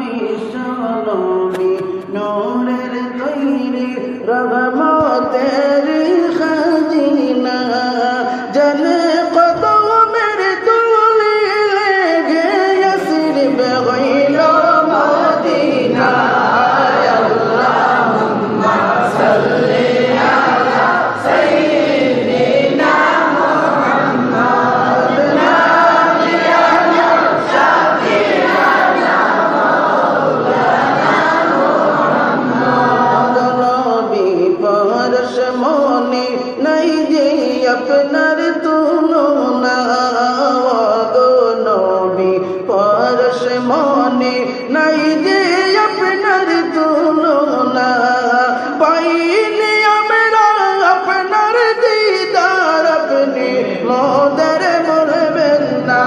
বিশ্বনবী নূরের তৈরি রহমতের খাজিনা জানে কদমের তুলি লেগে ইয়াসরিব গইল মদিনা আল্লাহুম্মা সাল্লি আলা সাইয়্যিদিনা মুহাম্মদ নাবিয়ানা শাফিয়ানা মাওলানা মুহাম্মদ নবী পরশ মনে নাই যে আপনার তুলনা গো নবী পরশ মনে নাই যে আপনার তুলনা পাইনি আমরা আপনার দিদার আপনি মোদের মরবেন না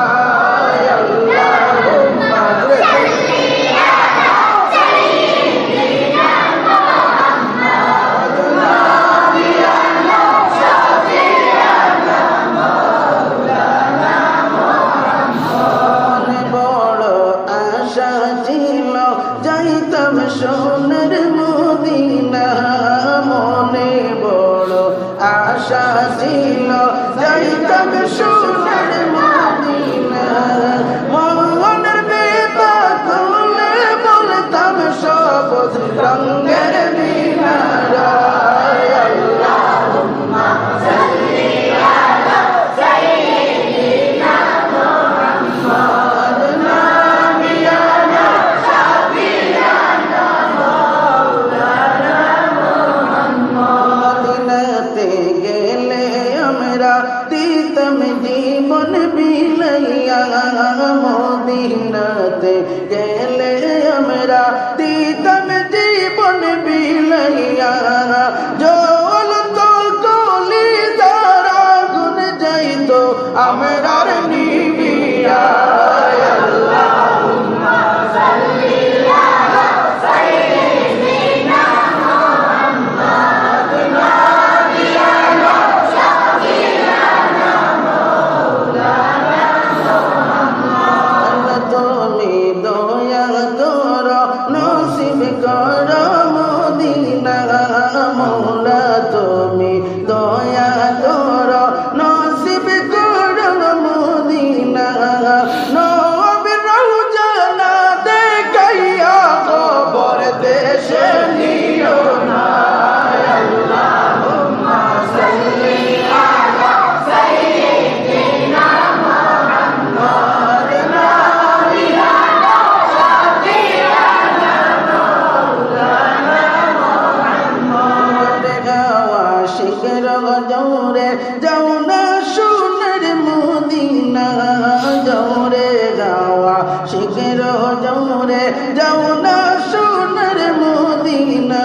আল্লাহুম্মা সাল্লি আলা সাইয়্যিদিনা মুহাম্মদ নাবিয়ানা শাফিয়ানা মাওলানা মুহাম্মদ বড় আশা ছিল যাইতাম সোনার মদিনা মনে বড় আশা ছিল যাইতাম সোনার মদিনা মনের বেতা খুলে বলতাম সবুজ রঙের মিনারা আল্লাহুম্মা সাল্লি আলা সাইয়্যিদিনা মুহাম্মদ নাবিয়ানা শাফিয়ানা মাওলানা মুহাম্মদ মদিনাতে গেলে আমরা দিতাম জীবন বিলাইয়া মদিনাতে গেলে আমরা দিতাম জীবন বিলাইয়া জল তো কলি যারা গুন যাইতো আমরার নিবিয়া আল্লাহুম্মা সাল্লি আলা সাইয়্যিদিনা মুহাম্মদ নাবিয়ানা শাফিয়ানা মাওলানা মুহাম্মদ তুমি দয়া করো নসিব করো মদিনা মৌলা তুমি দয়া করো নসিব করো মদিনা নবীর রওজা না দেখাইয়া কবর দেশে নিও না আল্লাহুম্মা সাল্লি আলা সাইয়্যিদিনা মুহাম্মদ নাবিয়ানা শাফিয়ানা মাওলানা মুহাম্মদ গাওয়া শিখর জোরে যাও না সোনার মদিনা জোরে গাওয়া শিখর জোরে যাও না সোনার মদিনা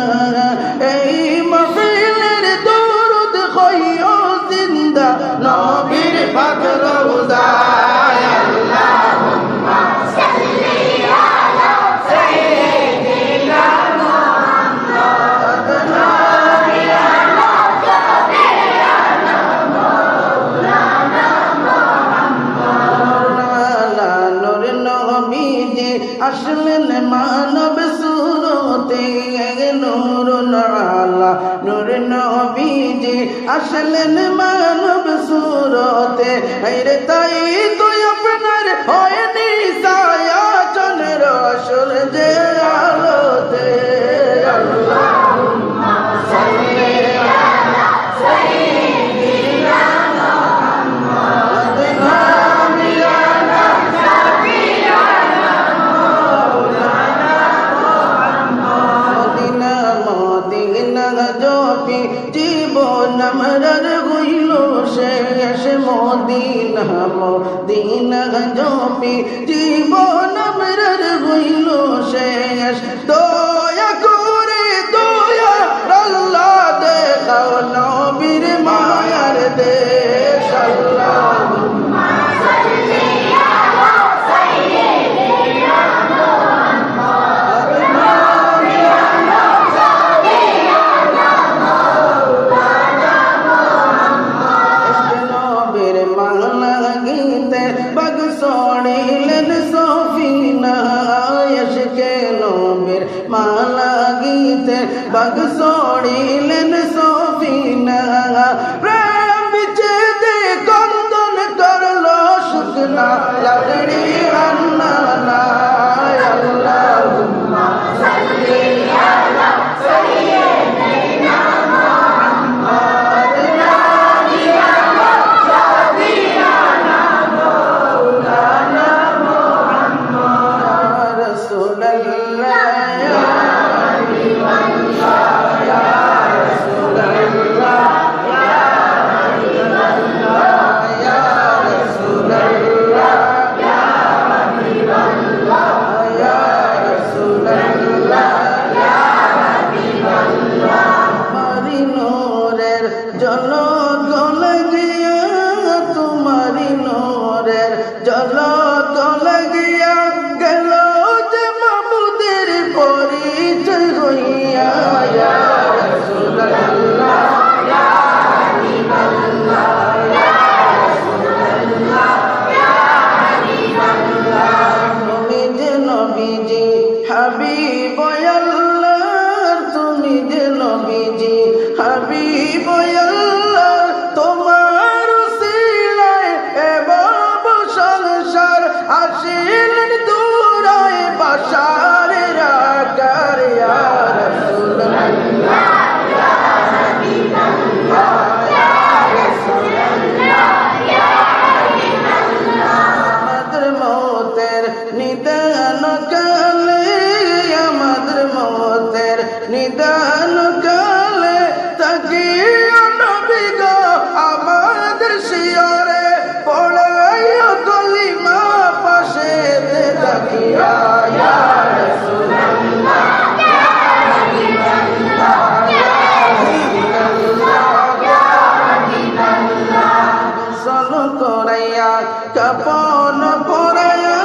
এই মাহফিলের দরুদ কইও জিন্দা নবীর পাক রওজায় আল্লাহুম্মা সাল্লি আলা সাইয়্যিদিনা মুহাম্মদ নাবিয়ানা শাফিয়ানা মাওলানা মুহাম্মদ নূর নবীজি আসলেন মানব সুরতে নূর আলা নূর নবীজি আসলেন মানব সুরতে রে তাই তো আপনার হয়নি ছায়া চন্দ্র সূর্যের আলোতে আল্লাহুম্মা সাল্লি আলা সাইয়্যিদিনা মুহাম্মদ নাবিয়ানা শাফিয়ানা মাওলানা মুহাম্মদ মদিনা জপি জীবন আমরার হইল শেষ মদিনা মদিনা জপি জীবন আমরার হইল শেষ দয়া করে দয়া আল্লাহ দেখাও নবীর মায়ার দেশ আল্লাহুম্মা সাল্লি আলা সাইয়্যিদিনা মুহাম্মদ নাবিয়ানা শাফিয়ানা মাওলানা মুহাম্মদ নবীর মালা গীতে বাগ সড়িলেন সফিনা বাগ সড়িলেন সফিনা প্রেম বিচ্ছেদে কন্দন করলো শুকনা লাগড়ি আন্না আল্লাহুম্মা সাল্লি আলা সাইয়্যিদিনা মুহাম্মদ নাবিয়ানা শাফিয়ানা মাওলানা মুহাম্মদ রাসূলুল্লাহ ইয়া হাবিবাল্লাহ ইয়া রাসূলুল্লাহ ইয়া হাবিবাল্লাহ ইয়া রাসূলুল্লাহ ইয়া হাবিবাল্লাহ ইয়া রাসূলুল্লাহ ইয়া হাবিবাল্লাহ তোমারি নূরের ঝলক লাগিয়া তোমারি নূরের ঝলক লাগিয়া গেল যে মাবুদের পরিচয় হইয়া ইয়া রাসূলুল্লাহ ইয়া হাবিবাল্লাহ ইয়া রাসূলুল্লাহ ইয়া হাবিবাল্লাহ তুমি যে নবীজি হাবিব আল্লাহ তুমি যে নবীজি হাবিব আল্লাহ তোমার উসিলায় এবাব সংসার আসিলেন দূরায় বাশারের আকার ইয়া রাসূলুল্লাহ ইয়া হাবিবাল্লাহ ইয়া রাসূলুল্লাহ ইয়া হাবিবাল্লাহ আমাদের মওতের নিদান কালে আমাদের মওতের নিদান কালে তাকিয়া নবী গো আমাদের শিয়রে পড়াইয়া কলিমা পাশে তাকিয়া ইয়া রাসূলুল্লাহ ইয়া হাবিবাল্লাহ ইয়া রাসূলুল্লাহ ইয়া হাবিবাল্লাহ গোসল করাইয়া কাপন পরাইয়া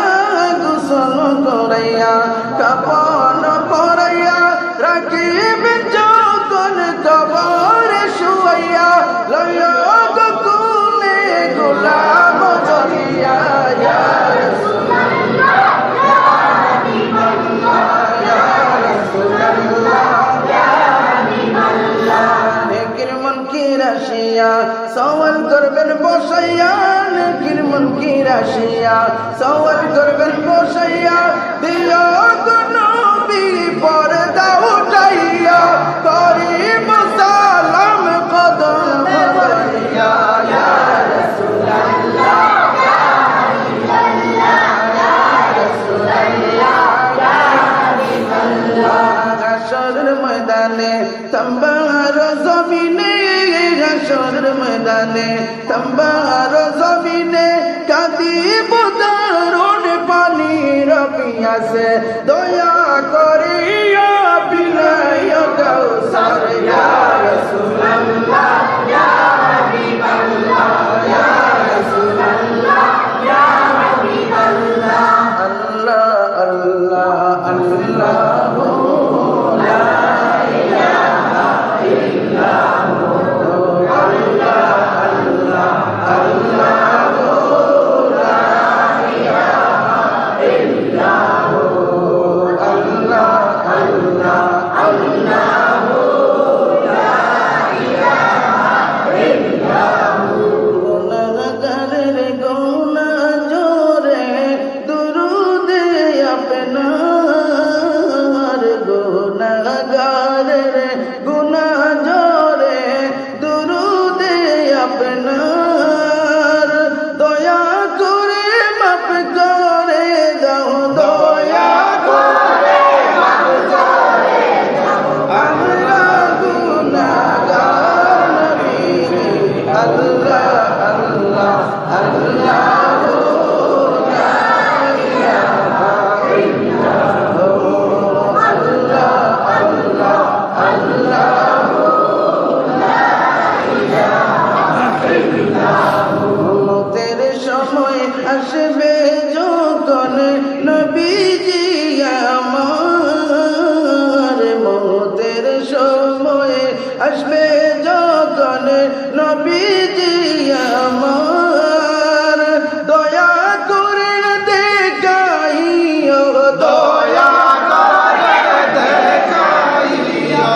গোসল করাইয়া কাপন পরাইয়া রাখিবেন যখন কবরে শুয়াইয়া লইয়া গোকুলে গোলাম চলিয়া ইয়া রাসূলুল্লাহ ইয়া হাবিবাল্লাহ ইয়া রাসূলুল্লাহ ইয়া হাবিবাল্লাহ নেকির মুনকির আসিয়া সওয়াল করবেন বসাইয়া নেকির মুনকির আসিয়া সওয়াল করবেন বসাইয়া দিও গো নবী পর্দা উঠাইয়া করিম সালাম কদম ধরিয়া ইয়া রাসূলুল্লাহ ইয়া হাবিবাল্লাহ ইয়া রাসূলুল্লাহ ইয়া হাবিবাল্লাহ হাশরের ময়দানে তাম্বার জমিনে হাশরের ময়দানে তাম্বার জমিনে কাঁদিব দারুণ পানির পিয়াসে দয়া করিয়া বিলাইয়া কাউসার ইয়া রাসূলুল্লাহ ইয়া হাবিবাল্লাহ ইয়া রাসূলুল্লাহ ইয়া হাবিবাল্লাহ আল্লাহ আল্লাহ আল্লাহু লা ইলাহা ইল্লাহু আল্লাহ আল্লাহ আল্লাহু লা ইলাহা ইল্লাহু আল্লাহ আল্লাহ আল্লাহু লা ইলাহা ইল্লাহু গুনাহগারের গুনাহ জোরে দুরুদে আপনার গুনাহগারের গুনাহ জোরে দুরুদে আপনার দয়া করে মাফ করে দাও দয়া করে মাফ করে দাও আমরা গুনাহগার নবী আল্লাহ আল্লাহ আল্লাহু লা ইলাহা ইল্লাহু আল্লাহ আল্লাহ আল্লাহু লা ইলাহা ইল্লাহু মওতের সময় আসবে যখন নবীজি আমার মওতের সময় আসবে যখন নবীজি আমার দয়া করে দেখাইও দয়া করে দেখাইও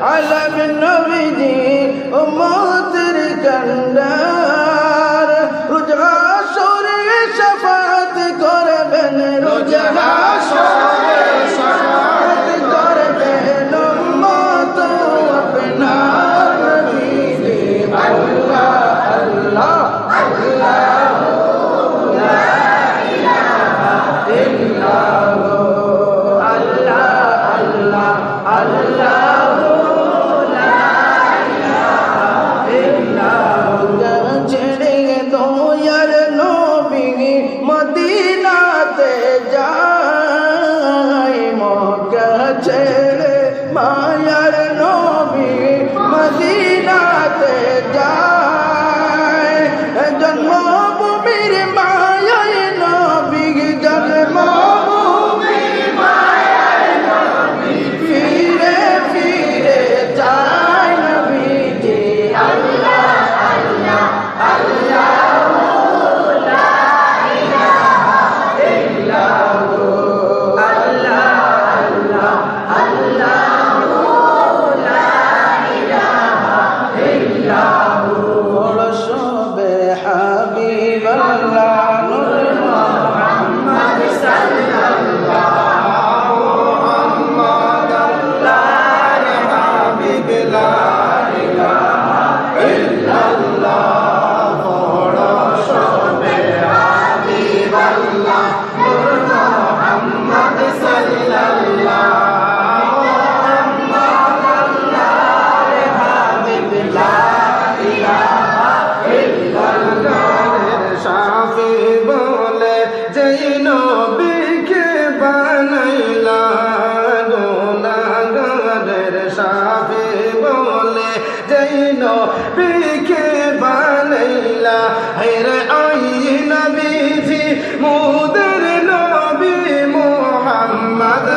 আলম নবীজি উম্মতের কান্ডার রোজ হাসরে শাফাত করবেন রোজ হাসরে শাফাত করবেন উম্মত আপনার নবীজি আল্লাহ আল্লাহ আল্লাহ লা ইলাহা ইল্লাল্লাহ আল্লাহ আল্লাহ আল্লাহ লা ইলাহা ইল্লাল্লাহ ছেড়ে দয়ার নবী মদিনাতে যায় মক্কা ছেড়ে মায়ার নবী মদিনাতে যায় জন্মভূমির মায়ায় নবী জন্মভূমির মায়ায় নবী ফিরে ফিরে যায় নবীজি আল্লাহ আল্লাহ আল্লাহ লা ইলাহা ইল্লাল্লাহ আল্লাহ আল্লাহ আল্লাহ লা ইলাহা ইল্লাল্লাহ সবে হাবিবাল্লাহ নূর মুহাম্মদ সাল্লাল্লাহু মুহাম্মদ আল্লাহর হাবিব লা ইলাহা ইল্লাল্লাহ সবে হাবিবাল্লাহ নূর মুহাম্মদ সাল্লাল্লাহু মুহাম্মদ আল্লাহর হাবিব লা ইলাহা ইল্লাল্লাহ শাফি বলে যেই নবীকে বানাইলা গুনাহগারের শাফি বলে যেই নবীকে বানাইলা হায়রে আই নবীজি মুদের নবী মুহাম্মদ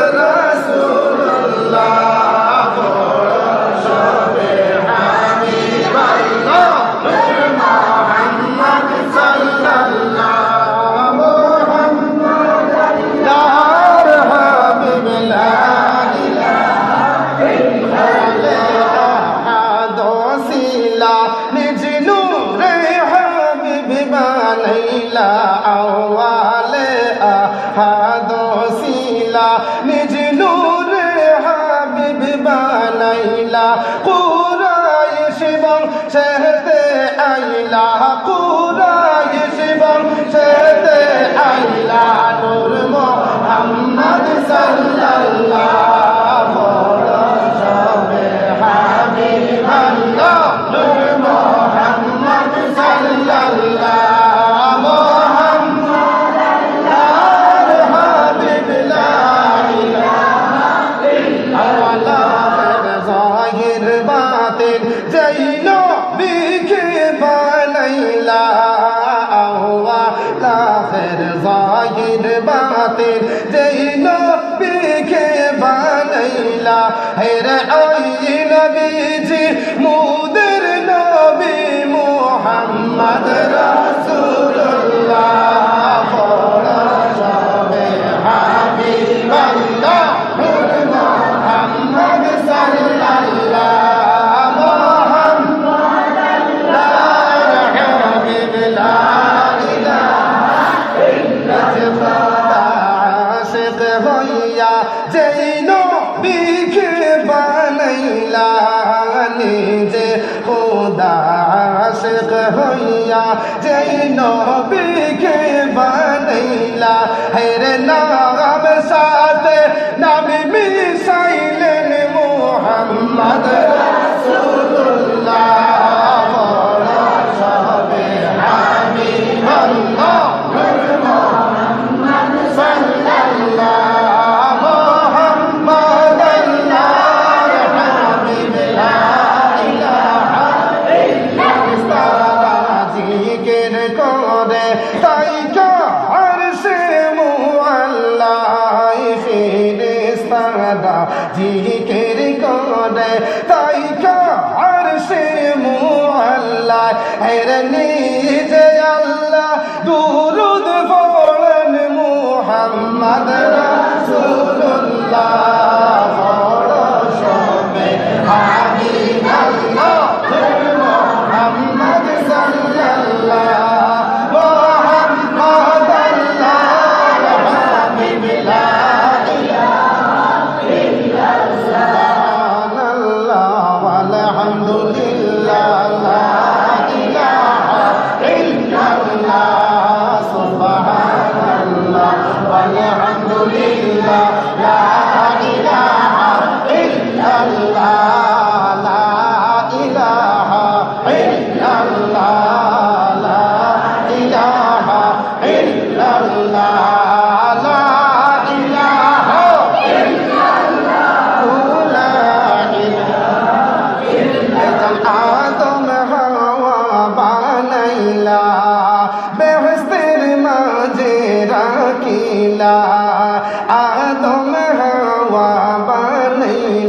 রাসূলুল্লাহ সবে হাবিবাল্লাহ মুহাম্মদ সাল্লাল্লাহু মুহাম্মদ আল্লাহর হাবিব লা ইলাহা ইল্লাল্লাহ আহাদ ওসিলা নিজ নূরে হাবিব বানাইলা আওয়ালে আহাদ ওসিলা নিজ নূরে হাবিব বানাইলা কুরাইশ বংশেতে আইলা কুরাইশ বংশেতে আইলা নূর মুহাম্মদ সাল্লাল্লাহু সবে হাবিবাল্লাহ নূর মুহাম্মদ সাল্লাল্লাহু মুহাম্মদ আল্লাহর হাবিব লা ইলাহা ইল্লাল্লাহ জাহির বাতিন যেই নবীকে বানাইলা আওয়ালাফের জাহির বাতিন যেই নবীকে বানাইলা হেরে আই নবীজি মুদের নবী মুহাম্মদ রাসূলুল্লাহ সবে হাবিবাল্লাহ নূর মুহাম্মদ সাল্লাল্লাহু মুহাম্মদ আল্লাহর হাবিব লা ইলাহা ইল্লাল্লাহ আশিক হইয়া যেই নবীকে বানাইলা নিজে খোদা আশিক হইয়া যেই নবীকে বানাইলা হেরে নাম সাথে নামে মিশাইলেন মুহাম্মদ রাসূলুল্লাহ সবে হাবিবাল্লাহ নূর মুহাম্মদ সাল্লাল্লাহু মুহাম্মদ আল্লাহর হাবিব লা ইলাহা ইল্লাল্লাহ জিকির করে তাই আরশে মুআল্লাহ ফেরেশতারা জিকির করে তাই আরশে মুআল্লাহ এর নিজে আল্লাহ দুরূদ পড়েন মুহাম্মদ রাসূলুল্লাহ সবে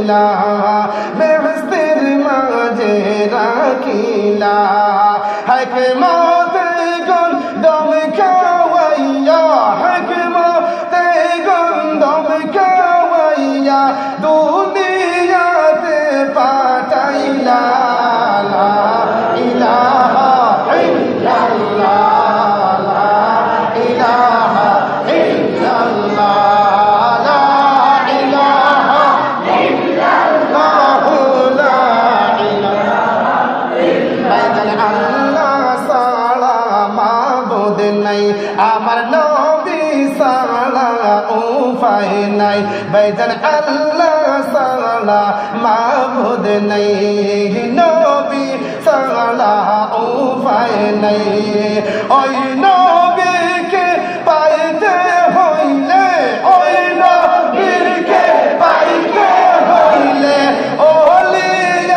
কইলা বেহেশতের মাঝে রাখিলা হিকমতে গন্ধম খাওয়াইয়া হিকমতে গন্ধম খাওয়াইয়া দুনিয়াতে পাঠাইলা লা ইলাহা ইল্লাল্লাহ লা ইলাহা ইল্লাল্লাহ লা ইলাহা ইল্লাল্লাহ লা ইলাহা ইল্লাল্লাহ আল্লাহ সালা মাবুদ নাই আমার নবী সালা উপায় নাই বাইজান আল্লাহ সালা মাবুদ নাই নবী সালা উপায় নাই ওই নবীকে পাইতে হইলে ওই নবীকে পাইতে হইলে ওলি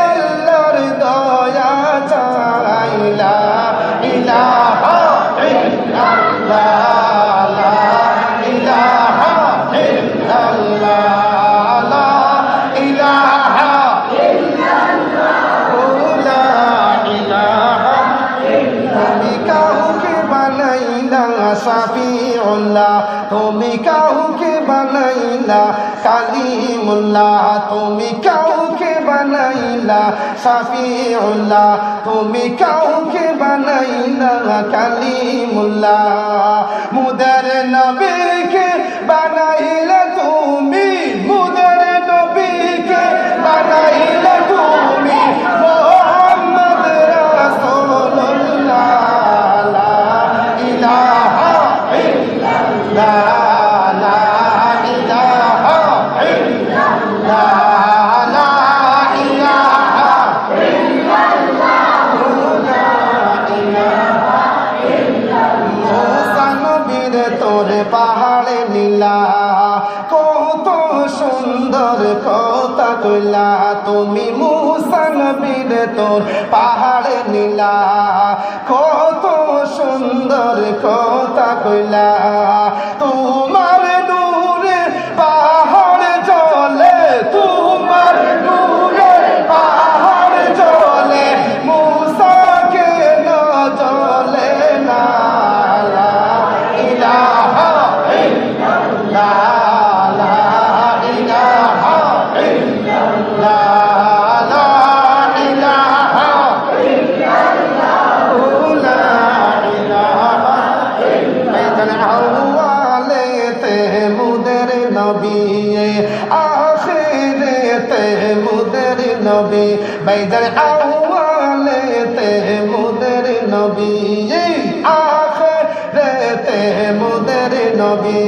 আল্লাহর দয়া চাইলা ইলাহা ইল্লাল্লাহ লা ইলাহা ইল্লাল্লাহ লা ইলাহা ইল্লাল্লাহ লা ইলাহা তুমি কাউকে বানাইলা শাফিউল্লাহ তুমি কাউকে বানাইলা কালিমুল্লাহ তুমি কাউকে বানাইলা শাফিউল্লাহ তুমি কাউকে বানাইলা কালিমুল্লাহ মুদার নবীকে বানাইলা তুমি মুদার নবীকে বানাইলা তুমি মুহাম্মদ রাসূলুল্লাহ লা ইলাহা ইল্লাল্লাহ লা ইলাহা ইল্লাল্লাহ লা ইলাহা ইল্লাল্লাহ লা ইলাহা ইল্লাল্লাহ মুসা নবীর তোর পাহাড়ে নীলা কত সুন্দর কথা কইলা তুমি মুসা নবীর তোর পাহাড়ে নীলা কত সুন্দর কথা কইলা তোমার নূরে পাহাড় জ্বলে তোমার নূরে পাহাড় জ্বলে মুসাকে না জ্বলে না লা ইলাহা ইল্লাল্লাহ লা ইলাহা ইল্লাল্লাহ লা ইলাহা ইল্লাল্লাহ লা ইলাহা ইল্লাল্লাহ আওয়ালেতে মুদের নবী আখিরেতে মুদের নবী বাইদার আওয়ালেতে মুদের নবী আখিরেতে মুদের নবী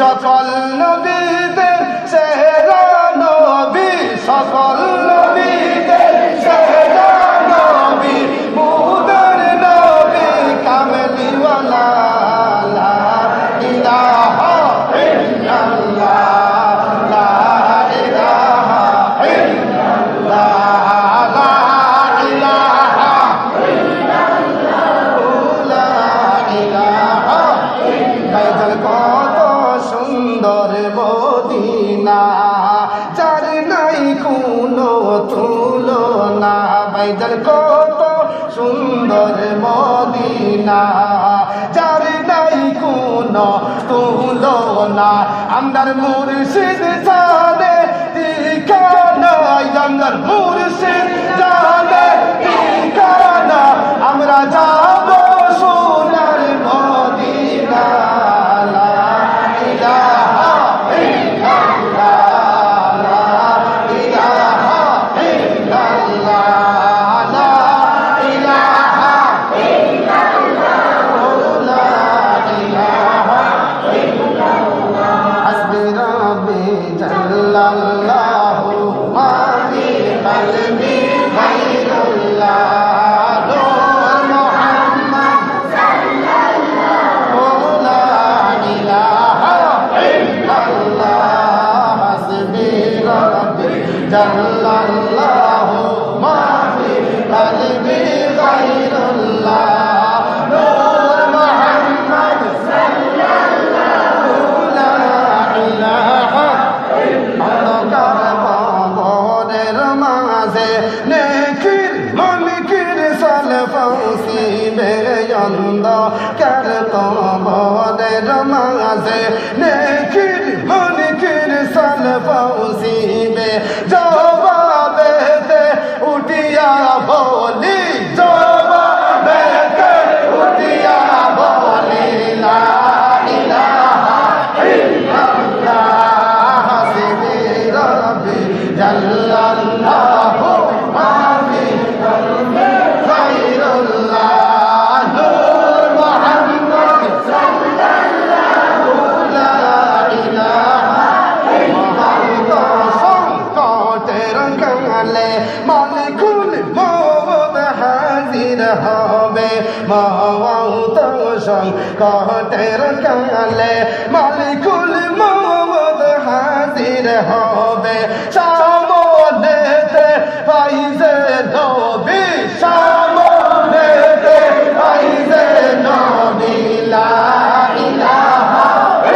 সকল নবীদের সেরা নবী সকল নবীদের সেরা নবী মুদের নবী কামলিওয়ালা লা ইলাহা ইল্লাল্লাহ লা ইলাহা ইল্লাল্লাহ লা ইলাহা ইল্লাল্লাহ লা ইলাহা বাইতুল কত সুন্দর মদিনা যার নাই কোনো তুলনা বাইতুল কত সুন্দর মদিনা যার নাই কোনো তুলনা আমদার মুর্শিদ জানে ঠিকানা আমদার মুর্শিদ জানে ঠিকানা আমরা যাব সোনার মদিনা লা ইলাহা ইল্লাল্লাহ লা ইলাহা ইল্লাল্লাহ লা ইলাহা ইল্লাল্লাহ লা ইলাহা ইল্লাল্লাহ হাসবি রাব্বি জাল্লাল্লাহু মা ফি কলবি গায়রুল্লাহ নূর মুহাম্মদ সাল্লাল্লাহু লা ইলাহা ইল্লাল্লাহ হাসবি রাব্বি জাল্লাল্লাহু মা ফি কলবি গায়রুল্লাহ নূর মুহাম্মদ সাল্লাল্লাহু লা ইলাহা অন্ধকার মাঝে নেকির মালিকের সালফাউসিবে অন্ধকার কবরের মাঝে নেকির মালিকের সালফাউসিবে জবাবেতে উঠিয়া বলি জবাবেতে উঠিয়া বলি লা ইলাহা ইল্লাল্লাহ হাসবি রাব্বি জাল্লাল্লাহু মা ফি কলবি খায়রুল্লাহ নূর মুহাম্মদ সাল্লাল্লাহু লা ইলাহা ইল্লাল্লাহ সংকটের কালে মালিকুল মওত হাজির হবে মওত সংকটের কালে মালিকুল মওত হাজির হবে সামনেতে ফাইজে নবী সামনেতে ফাইজে নবী লা ইলাহা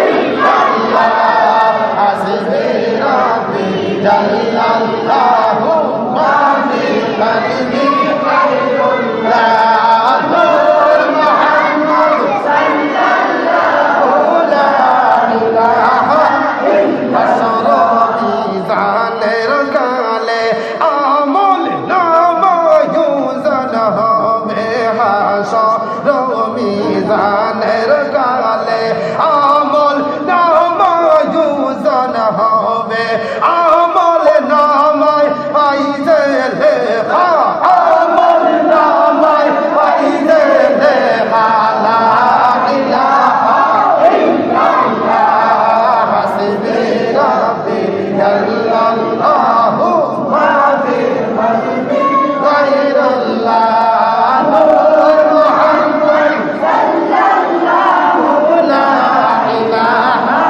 ইল্লাল্লাহ হাসবি রাব্বি জাল্লাল্লাহু মা ফি কলবি খায়রুল্লাহ নূর মুহাম্মদ সাল্লাল্লাহু লা ইলাহা ইল্লাল্লাহ মিজানের কালে আমল নামায়ুজন হবে হাসর মিজানের কালে আমল নামায়ুজন হবে আমল নামায় পাইতে লেখা আমল নামায় পাইতে লেখা লা ইলাহা ইল্লাল্লাহ হাসবি রাব্বি জাল্লাল্লাহু মা ফি কলবি খায়রুল্লাহ নূর মুহাম্মদ সাল্লাল্লাহু লা ইলাহা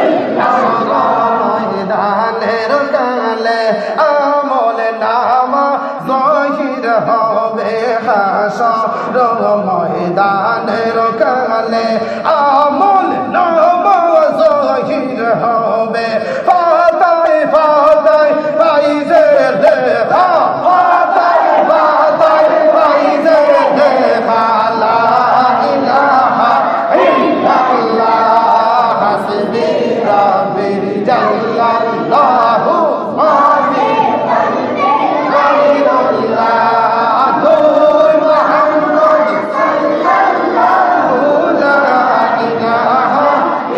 ইল্লাল্লাহ ময়দানের কালে আমল নামা জাহির হবে হাসর ময়দানের কালে আমল নামা জাহির হবে ফাতায় ফাতায় পাইজে লেখা ফাতায় ফাতায় পাইজে লেখা লা ইলাহা ইল্লাল্লাহ হাসবি রাব্বি জাল্লাল্লাহু মা ফি কলবি খায়রুল্লাহ নূর মুহাম্মদ সাল্লাল্লাহু লা ইলাহা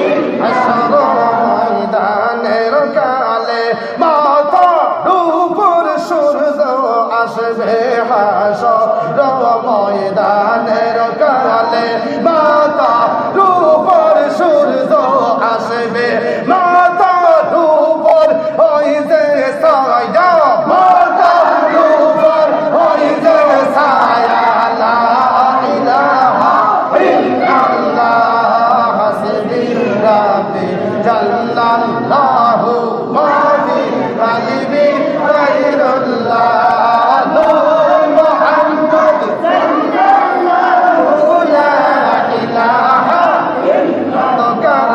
ইল্লাল্লাহ ময়দানের কালে মাথার উপর সূর্য আসবে হাসর ময়দানের কালে মাথার উপর সূর্য আসবে মাথার উপর হইতে ছায়া মাথার উপর হইতে ছায়া লা ইলাহা ইল্লাল্লাহ হাসবি রাব্বি জাল্লাল্লাহু মা ফি কলবি খায়রুল্লাহ নূর মুহাম্মদ সাল্লাল্লাহু লা ইলাহা ইল্লাল্লাহ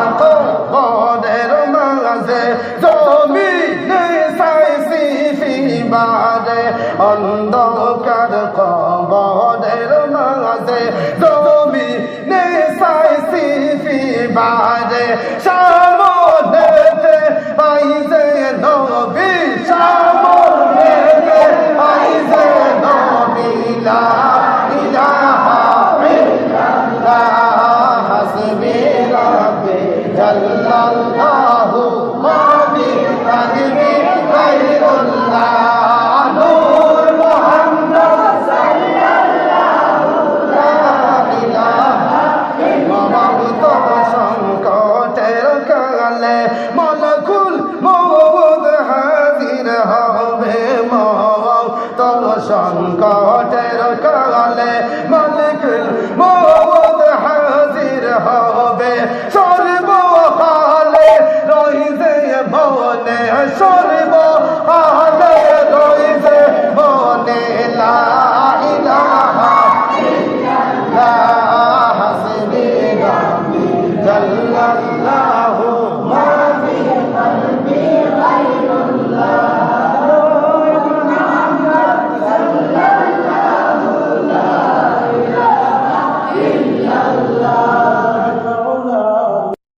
কবরের মাঝে জমিনে সাইসি ফিবারে অন্ধকার কবরের মাঝে জমিনে সাইসি ফিবারে